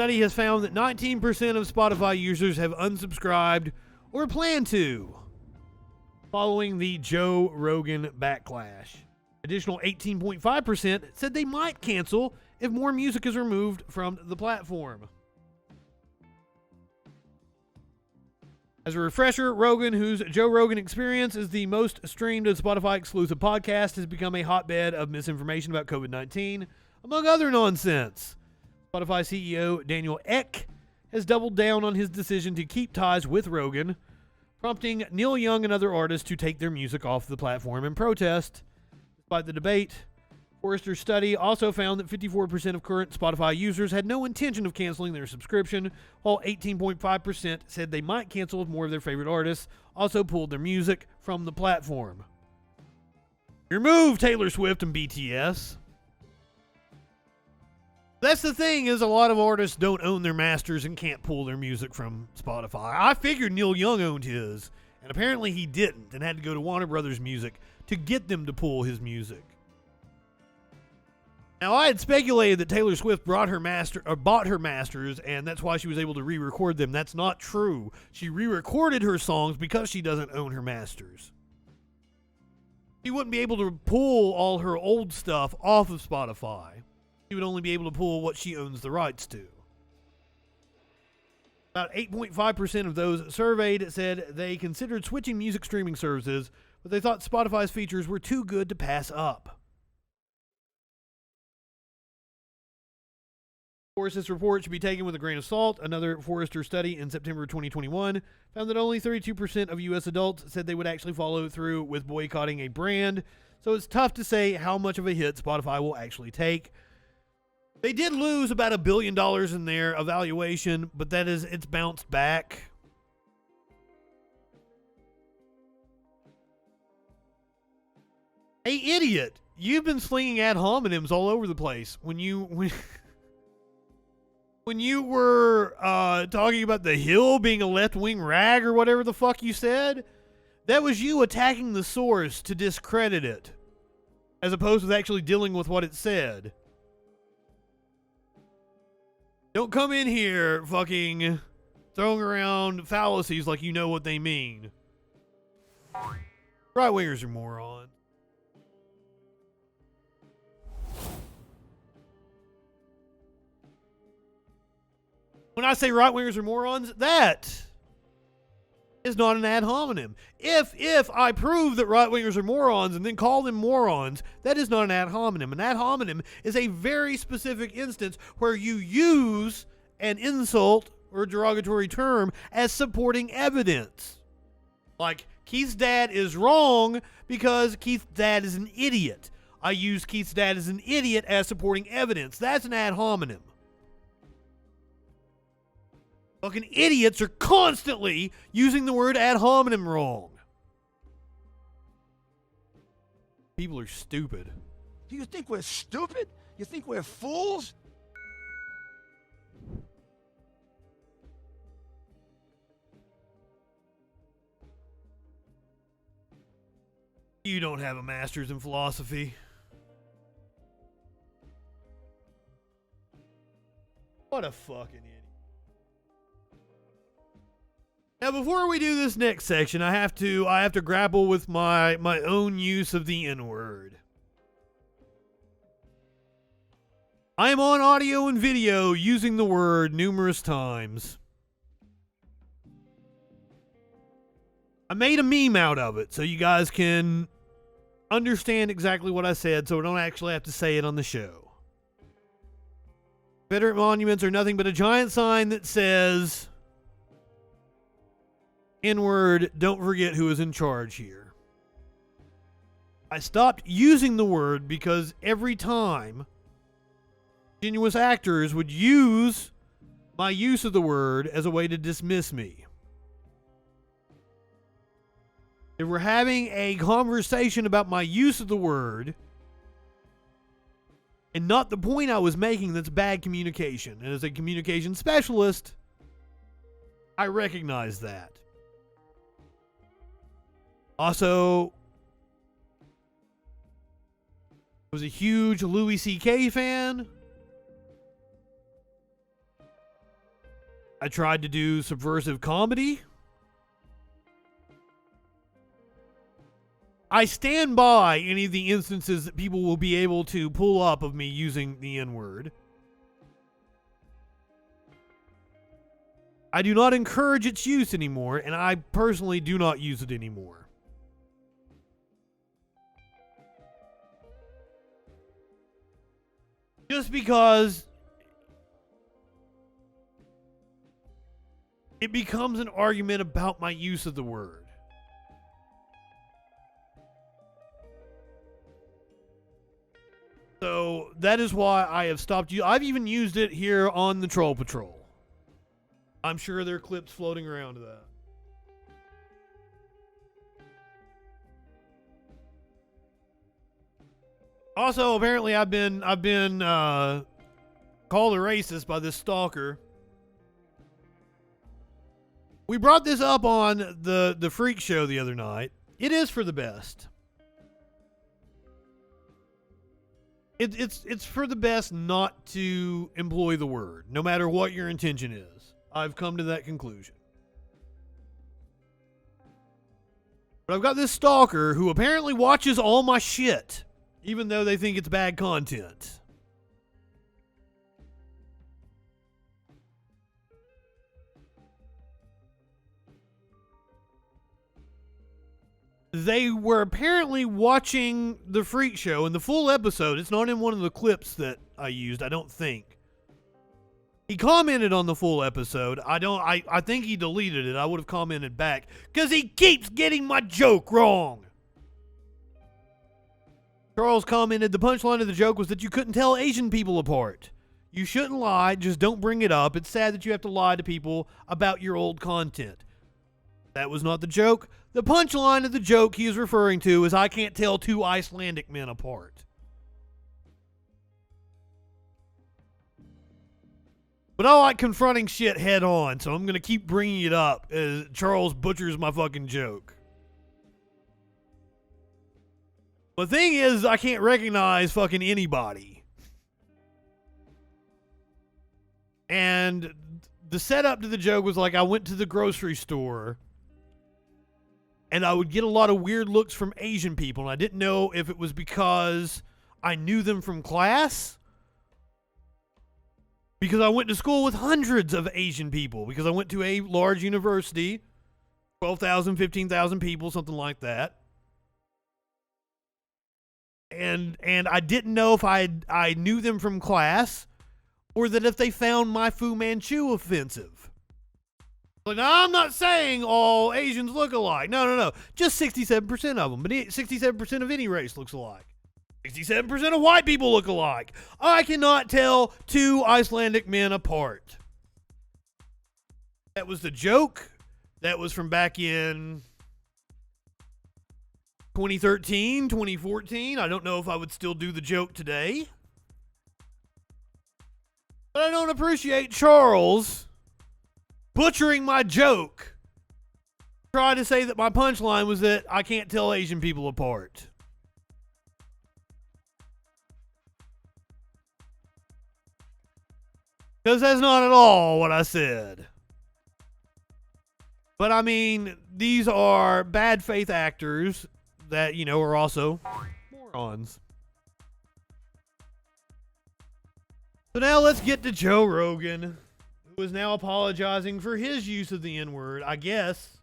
Study has found that 19% of Spotify users have unsubscribed or plan to, following the Joe Rogan backlash. Additional 18.5% said they might cancel if more music is removed from the platform. As a refresher, Rogan, whose Joe Rogan Experience is the most streamed Spotify exclusive podcast, has become a hotbed of misinformation about COVID-19, among other nonsense. Spotify CEO Daniel Ek has doubled down on his decision to keep ties with Rogan, prompting Neil Young and other artists to take their music off the platform in protest. Despite the debate, Forrester's study also found that 54% of current Spotify users had no intention of canceling their subscription, while 18.5% said they might cancel if more of their favorite artists also pulled their music from the platform. Your move, Taylor Swift and BTS. That's the thing, is a lot of artists don't own their masters and can't pull their music from Spotify. I figured Neil Young owned his, and apparently he didn't, and had to go to Warner Brothers Music to get them to pull his music. Now, I had speculated that Taylor Swift bought her masters, and that's why she was able to re-record them. That's not true. She re-recorded her songs because she doesn't own her masters. She wouldn't be able to pull all her old stuff off of Spotify. She would only be able to pull what she owns the rights to. About 8.5% of those surveyed said they considered switching music streaming services, but they thought Spotify's features were too good to pass up. Of course, this report should be taken with a grain of salt. Another Forrester study in September 2021 found that only 32% of U.S. adults said they would actually follow through with boycotting a brand, so it's tough to say how much of a hit Spotify will actually take. They did lose about $1 billion in their evaluation, but it's bounced back. Hey, idiot, you've been slinging ad hominems all over the place. When you were talking about The Hill being a left-wing rag or whatever the fuck you said, that was you attacking the source to discredit it, as opposed to actually dealing with what it said. Don't come in here fucking throwing around fallacies like you know what they mean. Right-wingers are morons. When I say right-wingers are morons, that is not an ad hominem. If I prove that right-wingers are morons and then call them morons, that is not an ad hominem. An ad hominem is a very specific instance where you use an insult or a derogatory term as supporting evidence. Like, Keith's dad is wrong because Keith's dad is an idiot. I use Keith's dad as an idiot as supporting evidence. That's an ad hominem. Fucking idiots are constantly using the word ad hominem wrong. People are stupid. Do you think we're stupid? You think we're fools? You don't have a master's in philosophy. What a fucking idiot. Now, before we do this next section, I have to grapple with my own use of the N-word. I am on audio and video using the word numerous times. I made a meme out of it so you guys can understand exactly what I said, so I don't actually have to say it on the show. Confederate monuments are nothing but a giant sign that says N-word, don't forget who is in charge here. I stopped using the word because every time genuine actors would use my use of the word as a way to dismiss me. If we're having a conversation about my use of the word and not the point I was making, that's bad communication. And as a communication specialist, I recognize that. Also, I was a huge Louis C.K. fan. I tried to do subversive comedy. I stand by any of the instances that people will be able to pull up of me using the N-word. I do not encourage its use anymore, and I personally do not use it anymore. Just because it becomes an argument about my use of the word. So that is why I have stopped you. I've even used it here on the Troll Patrol. I'm sure there are clips floating around of that. Also, apparently I've been called a racist by this stalker. We brought this up on the Freak Show the other night. It is for the best. It's for the best not to employ the word, no matter what your intention is. I've come to that conclusion. But I've got this stalker who apparently watches all my shit, even though they think it's bad content. They were apparently watching the Freak Show, and the full episode, it's not in one of the clips that I used, I don't think. He commented on the full episode. I think he deleted it. I would have commented back, because he keeps getting my joke wrong. Charles commented, the punchline of the joke was that you couldn't tell Asian people apart. You shouldn't lie, just don't bring it up. It's sad that you have to lie to people about your old content. That was not the joke. The punchline of the joke he is referring to is I can't tell two Icelandic men apart. But I like confronting shit head on, so I'm going to keep bringing it up as Charles butchers my fucking joke. The thing is, I can't recognize fucking anybody. And the setup to the joke was like I went to the grocery store and I would get a lot of weird looks from Asian people, and I didn't know if it was because I knew them from class, because I went to school with hundreds of Asian people, because I went to a large university, 12,000, 15,000 people, something like that. And I didn't know if I knew them from class, or that if they found my Fu Manchu offensive. Like, now, I'm not saying all Asians look alike. No. Just 67% of them. But 67% of any race looks alike. 67% of white people look alike. I cannot tell two Icelandic men apart. That was the joke. That was from back in 2013, 2014. I don't know if I would still do the joke today. But I don't appreciate Charles butchering my joke, trying to say that my punchline was that I can't tell Asian people apart. Because that's not at all what I said. But I mean, these are bad faith actors that, you know, are also morons. So now let's get to Joe Rogan, who is now apologizing for his use of the N-word, I guess.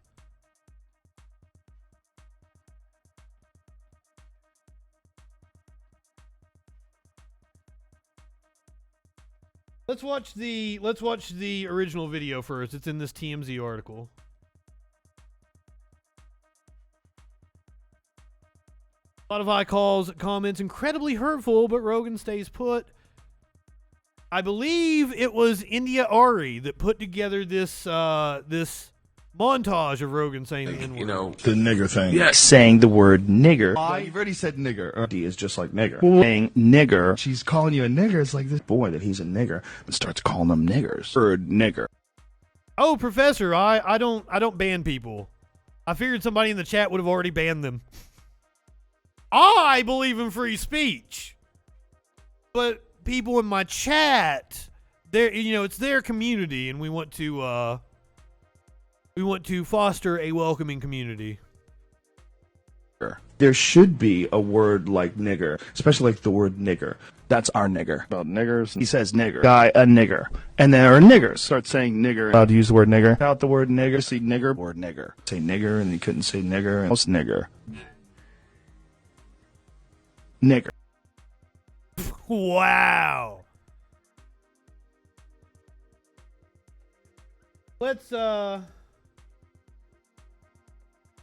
Let's watch the original video first. It's in this TMZ article. Spotify calls comments incredibly hurtful, but Rogan stays put. I believe it was India Ari that put together this this montage of Rogan saying the N-word. You know, The nigger thing. yes. Saying the word nigger. You've already said nigger. D is just like nigger. Saying nigger. She's calling you a nigger. It's like this Boy, that he's a nigger, but starts calling them niggers. Word nigger. Oh, Professor, I don't ban people. I figured somebody in the chat would have already banned them. I believe in free speech, but people in my chat it's their community, and we want to foster a welcoming community. There should be a word like nigger, especially like the word nigger. That's our nigger. About niggers. He says nigger. Guy, a nigger. And there are niggers. Start saying nigger. Allowed to use the word nigger. Without the word nigger, see nigger, word nigger. Say nigger, and you couldn't say nigger. And what's nigger? Nigger. Wow. Let's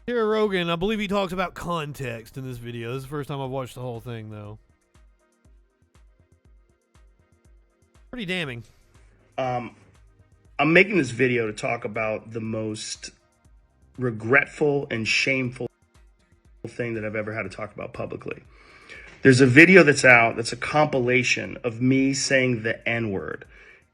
hear Rogan. I believe he talks about context in this video. This is the first time I've watched the whole thing, though. Pretty damning. I'm making this video to talk about the most regretful and shameful thing that I've ever had to talk about publicly. There's a video that's out that's a compilation of me saying the N-word.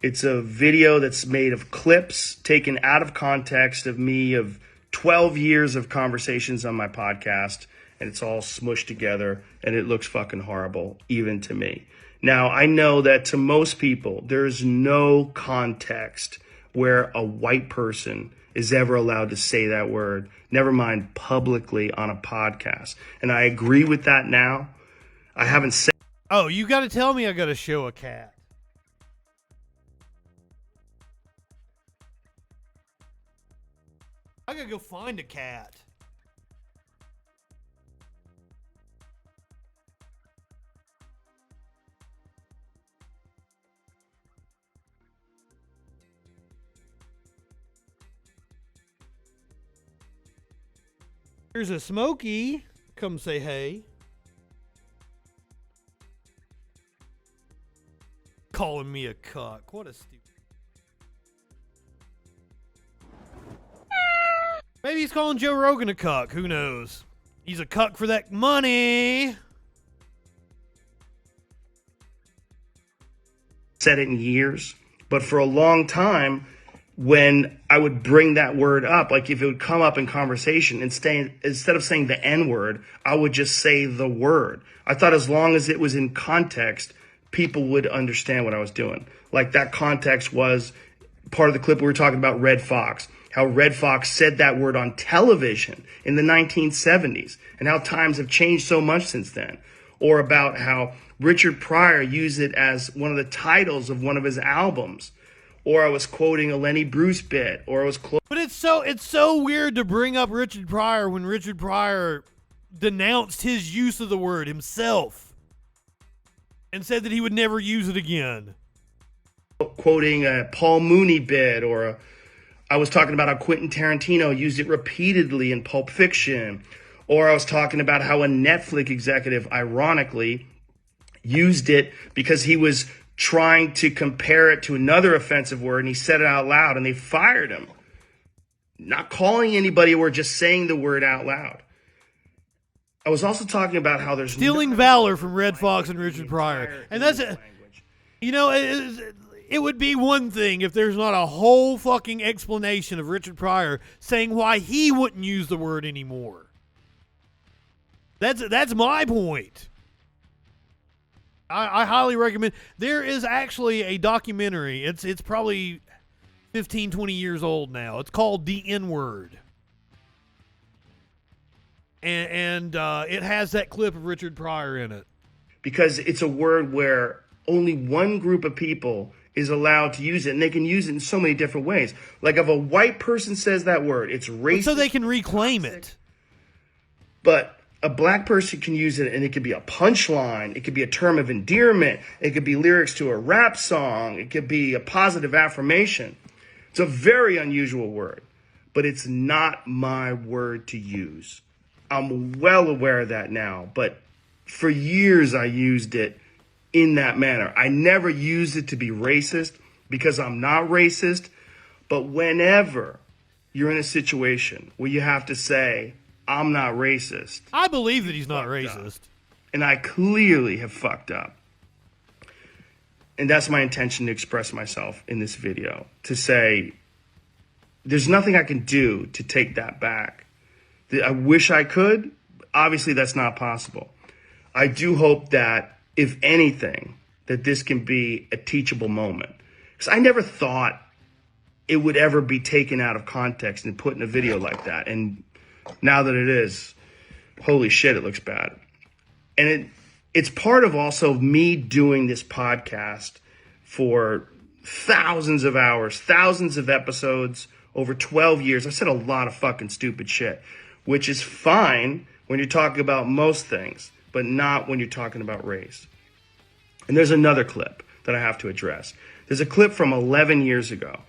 It's a video that's made of clips taken out of context of me of 12 years of conversations on my podcast, and it's all smushed together, and it looks fucking horrible, even to me. Now, I know that to most people, there's no context where a white person is ever allowed to say that word, never mind publicly on a podcast. And I agree with that now. I haven't said... Oh, you got to tell me I got to show a cat. I got to go find a cat. Here's a Smokey. Come say hey. Calling me a cuck. What a stupid. Maybe he's calling Joe Rogan a cuck. Who knows? He's a cuck for that money. Said it in years, but for a long time, when I would bring that word up, like if it would come up in conversation, instead of saying the N-word, I would just say the word. I thought as long as it was in context, people would understand what I was doing. Like that context was part of the clip we were talking about Red Fox, how Red Fox said that word on television in the 1970s, and how times have changed so much since then. Or about how Richard Pryor used it as one of the titles of one of his albums. Or I was quoting a Lenny Bruce bit, or I was But it's so weird to bring up Richard Pryor when Richard Pryor denounced his use of the word himself and said that he would never use it again. Quoting a Paul Mooney bit, or I was talking about how Quentin Tarantino used it repeatedly in Pulp Fiction, or I was talking about how a Netflix executive, ironically, used it because he was trying to compare it to another offensive word, and he said it out loud, and they fired him. Not calling anybody, or just saying the word out loud. I was also talking about how there's stealing valor from Red Fox and Richard Pryor, and that's it. You know, it would be one thing if there's not a whole fucking explanation of Richard Pryor saying why he wouldn't use the word anymore. That's my point. I highly recommend. There is actually a documentary. It's probably 15, 20 years old now. It's called The N-Word. And it has that clip of Richard Pryor in it. Because it's a word where only one group of people is allowed to use it, and they can use it in so many different ways. Like if a white person says that word, it's racist. So they can reclaim it. But a black person can use it, and it could be a punchline. It could be a term of endearment. It could be lyrics to a rap song. It could be a positive affirmation. It's a very unusual word, but it's not my word to use. I'm well aware of that now, but for years I used it in that manner. I never used it to be racist because I'm not racist, but whenever you're in a situation where you have to say, I'm not racist. I believe that he's not racist. And I clearly have fucked up. And that's my intention to express myself in this video. To say, there's nothing I can do to take that back. I wish I could. Obviously, that's not possible. I do hope that, if anything, that this can be a teachable moment. Because I never thought it would ever be taken out of context and put in a video like that. And now that it is, holy shit, it looks bad. And it's part of also me doing this podcast for thousands of hours, thousands of episodes, over 12 years. I've said a lot of fucking stupid shit, which is fine when you're talking about most things, but not when you're talking about race. And there's another clip that I have to address. There's a clip from 11 years ago.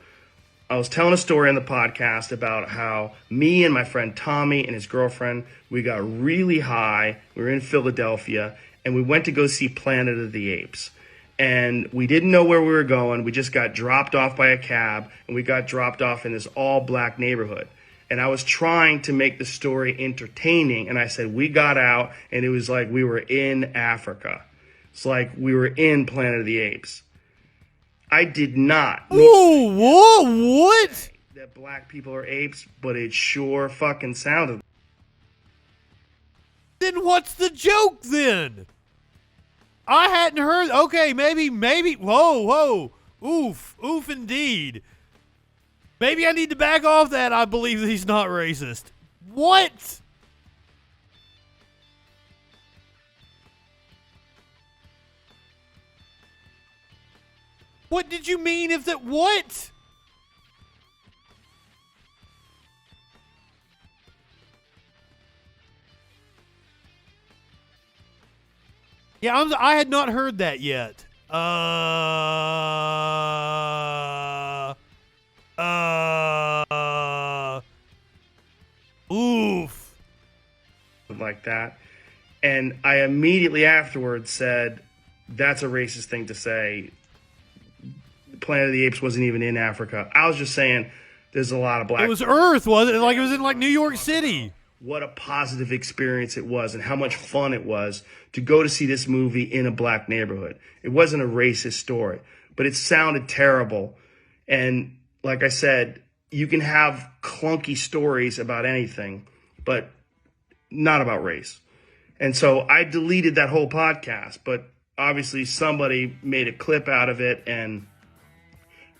I was telling a story on the podcast about how me and my friend Tommy and his girlfriend, we got really high. We were in Philadelphia, and we went to go see Planet of the Apes. And we didn't know where we were going. We just got dropped off by a cab, and we got dropped off in this all-black neighborhood. And I was trying to make the story entertaining, and I said we got out, and it was like we were in Africa. It's like we were in Planet of the Apes. I did not Ooh, what? that black people are apes, but it sure fucking sounded. Then what's the joke then? I hadn't heard. Okay, maybe. Whoa. Oof, indeed. Maybe I need to back off that. I believe that he's not racist. What? What did you mean if that, what? Yeah, I had not heard that yet. Oof. Like that. And I immediately afterwards said, that's a racist thing to say. Planet of the Apes wasn't even in Africa. I was just saying there's a lot of black. It was Earth, wasn't it? Like it was in like New York City. What a positive experience it was and how much fun it was to go to see this movie in a black neighborhood. It wasn't a racist story, but it sounded terrible. And like I said, you can have clunky stories about anything, but not about race. And so I deleted that whole podcast, but obviously somebody made a clip out of it and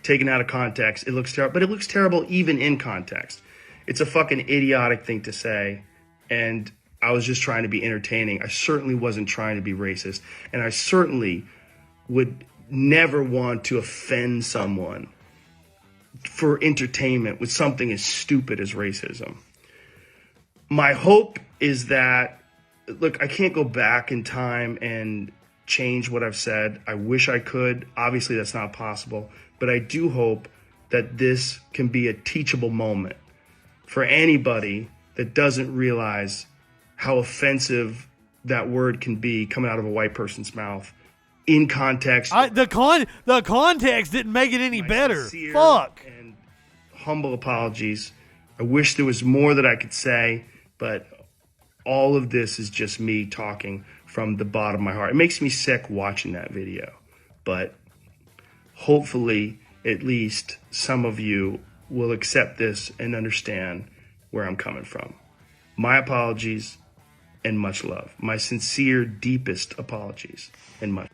taken out of context. It looks terrible, but it looks terrible even in context. It's a fucking idiotic thing to say, and I was just trying to be entertaining. I certainly wasn't trying to be racist, and I certainly would never want to offend someone for entertainment with something as stupid as racism. My hope is that, look, I can't go back in time and change what I've said. I wish I could. Obviously, that's not possible, but I do hope that this can be a teachable moment for anybody that doesn't realize how offensive that word can be coming out of a white person's mouth in context. The context didn't make it any better. Sincere Fuck. and humble apologies. I wish there was more that I could say, but all of this is just me talking from the bottom of my heart. It makes me sick watching that video, but hopefully at least some of you will accept this and understand where I'm coming from. My apologies and much love. My sincere, deepest apologies and much.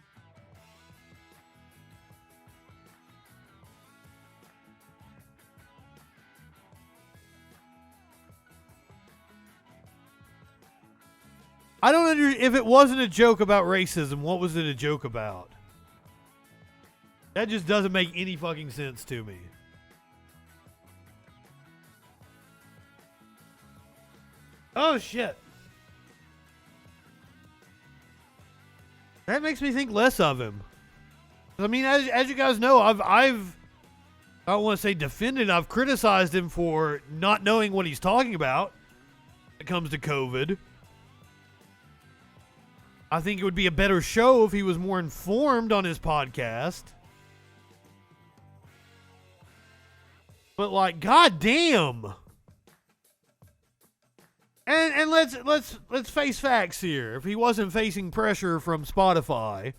I don't if it wasn't a joke about racism, what was it a joke about? That just doesn't make any fucking sense to me. Oh shit. That makes me think less of him. I mean, as you guys know, I've I don't want to say defended, I've criticized him for not knowing what he's talking about when it comes to COVID. I think it would be a better show if he was more informed on his podcast. But like, goddamn. And let's face facts here. If he wasn't facing pressure from Spotify,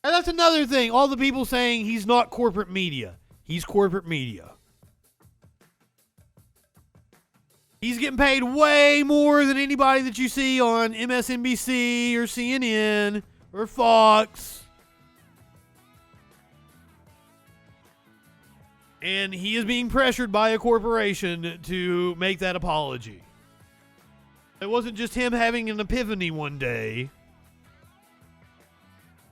and that's another thing. All the people saying he's not corporate media. He's corporate media. He's getting paid way more than anybody that you see on MSNBC or CNN or Fox. And he is being pressured by a corporation to make that apology. It wasn't just him having an epiphany one day.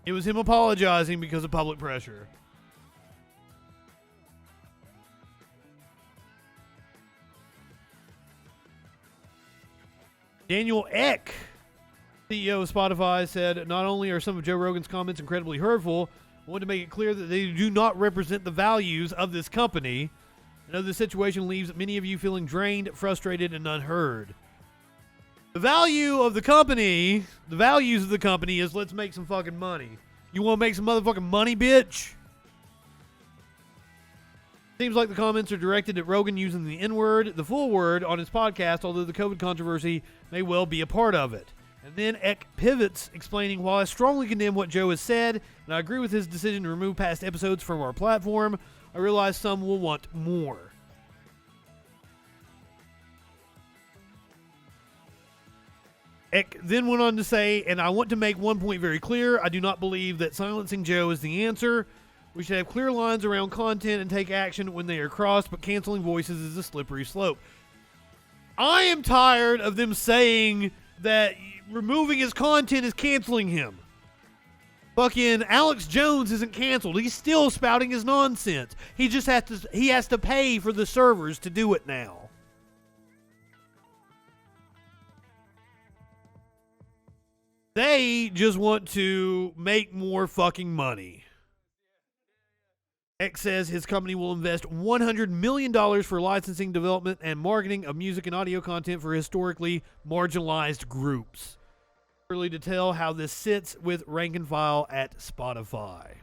It was him apologizing because of public pressure. Daniel Ek, CEO of Spotify, said, not only are some of Joe Rogan's comments incredibly hurtful, I want to make it clear that they do not represent the values of this company. I know this situation leaves many of you feeling drained, frustrated, and unheard. The value of the company, the values of the company is let's make some fucking money. You want to make some motherfucking money, bitch? Seems like the comments are directed at Rogan using the N-word, the full word, on his podcast, although the COVID controversy may well be a part of it. And then Eck pivots, explaining, while I strongly condemn what Joe has said, and I agree with his decision to remove past episodes from our platform, I realize some will want more. Eck then went on to say, and I want to make one point very clear, I do not believe that silencing Joe is the answer. We should have clear lines around content and take action when they are crossed, but canceling voices is a slippery slope. I am tired of them saying that removing his content is canceling him. Fucking Alex Jones isn't canceled. He's still spouting his nonsense. He just has to pay for the servers to do it now. They just want to make more fucking money. X says his company will invest $100 million for licensing, development, and marketing of music and audio content for historically marginalized groups. Early to tell how this sits with rank and file at Spotify.